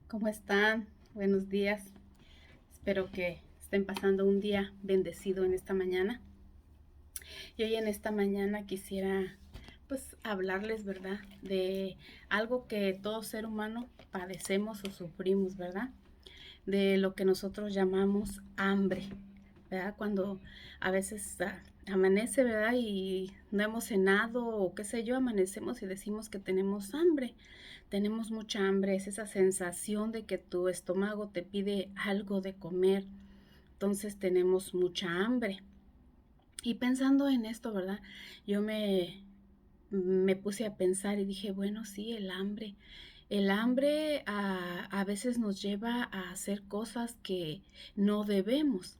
¿Cómo están? Buenos días. Espero que estén pasando un día bendecido en esta mañana. Y hoy en esta mañana quisiera pues hablarles, ¿verdad? De algo que todo ser humano padecemos o sufrimos, ¿verdad? De lo que nosotros llamamos hambre, ¿verdad? Cuando a veces amanece, ¿verdad? Y no hemos cenado o qué sé yo, amanecemos y decimos que tenemos hambre. Tenemos mucha hambre, es esa sensación de que tu estómago te pide algo de comer. Entonces tenemos mucha hambre. Y pensando en esto, ¿verdad? Yo me puse a pensar y dije, bueno, sí, el hambre. El hambre a veces nos lleva a hacer cosas que no debemos.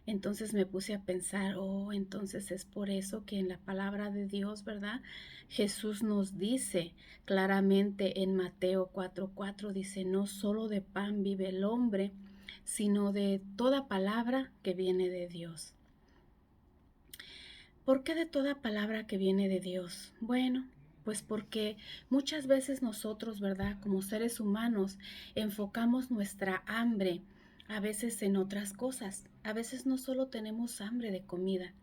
Entonces me puse a pensar, oh, entonces es por eso que en la palabra de Dios, ¿verdad? Jesús nos dice claramente en Mateo 4:4, dice, no solo de pan vive el hombre, sino de toda palabra que viene de Dios. ¿Por qué de toda palabra que viene de Dios? Bueno, pues porque muchas veces nosotros, ¿verdad? Como seres humanos, enfocamos nuestra hambre a veces en otras cosas. A veces no solo tenemos hambre de comida,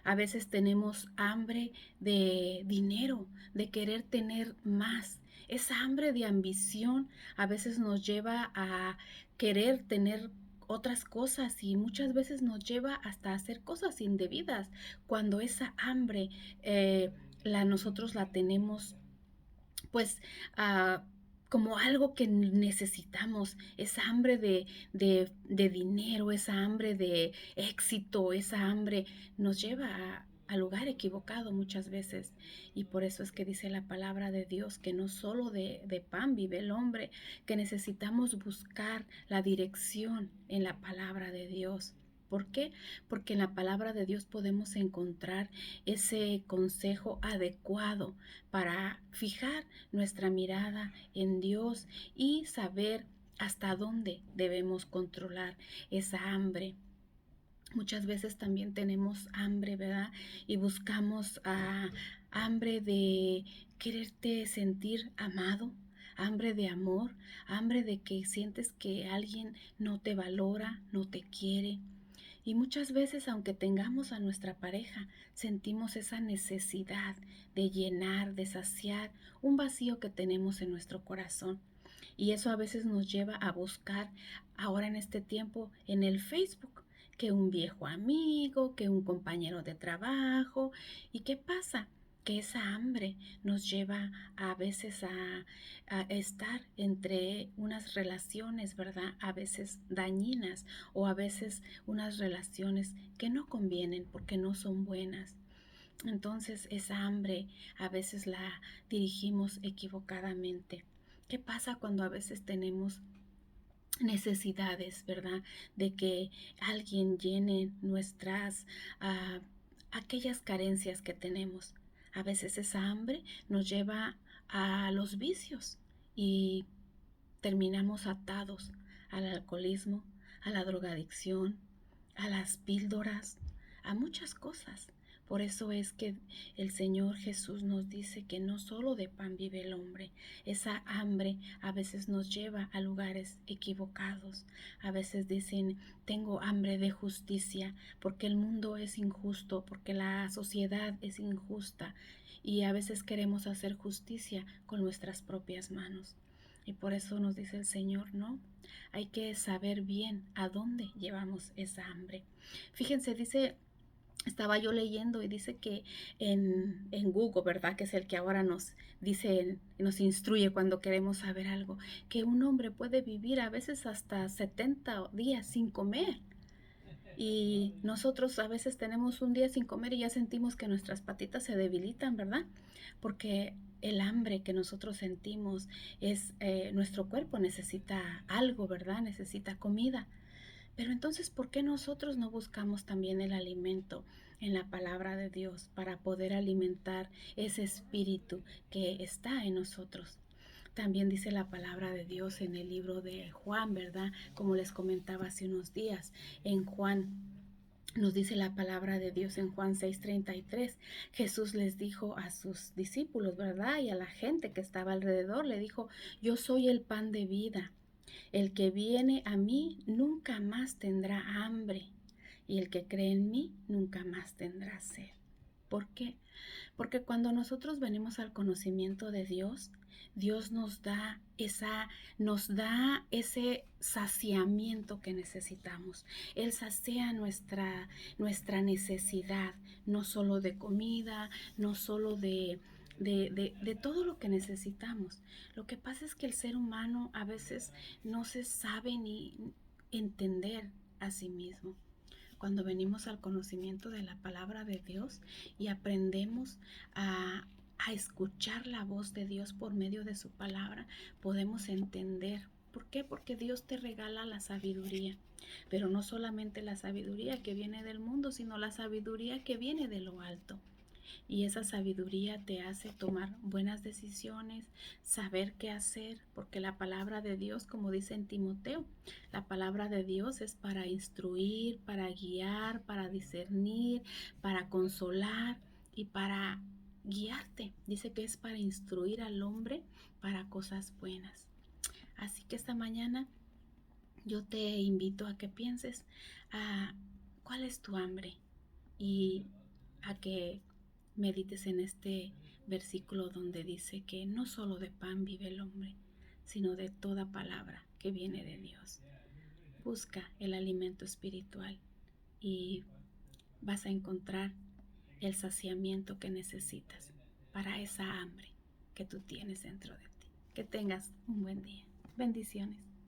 a veces tenemos hambre de dinero, de querer tener más. Esa hambre de ambición a veces nos lleva a querer tener otras cosas y muchas veces nos lleva hasta hacer cosas indebidas cuando esa hambre nosotros la tenemos pues como algo que necesitamos, esa hambre de dinero, esa hambre de éxito, esa hambre nos lleva al lugar equivocado muchas veces. Y por eso es que dice la palabra de Dios que no solo de pan vive el hombre, que necesitamos buscar la dirección en la palabra de Dios. ¿Por qué? Porque en la palabra de Dios podemos encontrar ese consejo adecuado para fijar nuestra mirada en Dios y saber hasta dónde debemos controlar esa hambre. Muchas veces también tenemos hambre, ¿verdad? Y buscamos hambre de quererte sentir amado, hambre de amor, hambre de que sientes que alguien no te valora, no te quiere. Y muchas veces, aunque tengamos a nuestra pareja, sentimos esa necesidad de llenar, de saciar un vacío que tenemos en nuestro corazón. Y eso a veces nos lleva a buscar ahora en este tiempo en el Facebook, que un viejo amigo, que un compañero de trabajo. ¿Y qué pasa? Que esa hambre nos lleva a veces a estar entre unas relaciones, ¿verdad? A veces dañinas o a veces unas relaciones que no convienen porque no son buenas. Entonces esa hambre a veces la dirigimos equivocadamente. ¿Qué pasa cuando a veces tenemos necesidades, ¿verdad? De que alguien llene nuestras, ah, aquellas carencias que tenemos. A veces esa hambre nos lleva a los vicios y terminamos atados al alcoholismo, a la drogadicción, a las píldoras, a muchas cosas. Por eso es que el Señor Jesús nos dice que no solo de pan vive el hombre. Esa hambre a veces nos lleva a lugares equivocados. A veces dicen, tengo hambre de justicia porque el mundo es injusto, porque la sociedad es injusta. Y a veces queremos hacer justicia con nuestras propias manos. Y por eso nos dice el Señor, no, hay que saber bien a dónde llevamos esa hambre. Fíjense, dice, estaba yo leyendo y dice que en Google, ¿verdad? Que es el que ahora nos dice, nos instruye cuando queremos saber algo, que un hombre puede vivir a veces hasta 70 días sin comer. Y nosotros a veces tenemos un día sin comer y ya sentimos que nuestras patitas se debilitan, ¿verdad? Porque el hambre que nosotros sentimos es, nuestro cuerpo necesita algo, ¿verdad? Necesita comida. Pero entonces, ¿por qué nosotros no buscamos también el alimento en la palabra de Dios para poder alimentar ese espíritu que está en nosotros? También dice la palabra de Dios en el libro de Juan, ¿verdad? Como les comentaba hace unos días, en Juan nos dice la palabra de Dios en Juan 6:33. Jesús les dijo a sus discípulos, ¿verdad? Y a la gente que estaba alrededor, le dijo, yo soy el pan de vida. El que viene a mí nunca más tendrá hambre, y el que cree en mí nunca más tendrá sed. ¿Por qué? Porque cuando nosotros venimos al conocimiento de Dios, Dios nos da ese saciamiento que necesitamos. Él sacia nuestra necesidad, no solo de comida, no solo de todo lo que necesitamos. Lo que pasa es que el ser humano a veces no se sabe ni entender a sí mismo. Cuando venimos al conocimiento de la palabra de Dios y aprendemos a escuchar la voz de Dios por medio de su palabra, podemos entender. ¿Por qué? Porque Dios te regala la sabiduría, pero no solamente la sabiduría que viene del mundo, sino la sabiduría que viene de lo alto. Y esa sabiduría te hace tomar buenas decisiones, saber qué hacer, porque la palabra de Dios, como dice en Timoteo, la palabra de Dios es para instruir, para guiar, para discernir, para consolar y para guiarte. Dice que es para instruir al hombre para cosas buenas. Así que esta mañana yo te invito a que pienses a cuál es tu hambre y a que medites en este versículo donde dice que no solo de pan vive el hombre, sino de toda palabra que viene de Dios. Busca el alimento espiritual y vas a encontrar el saciamiento que necesitas para esa hambre que tú tienes dentro de ti. Que tengas un buen día. Bendiciones.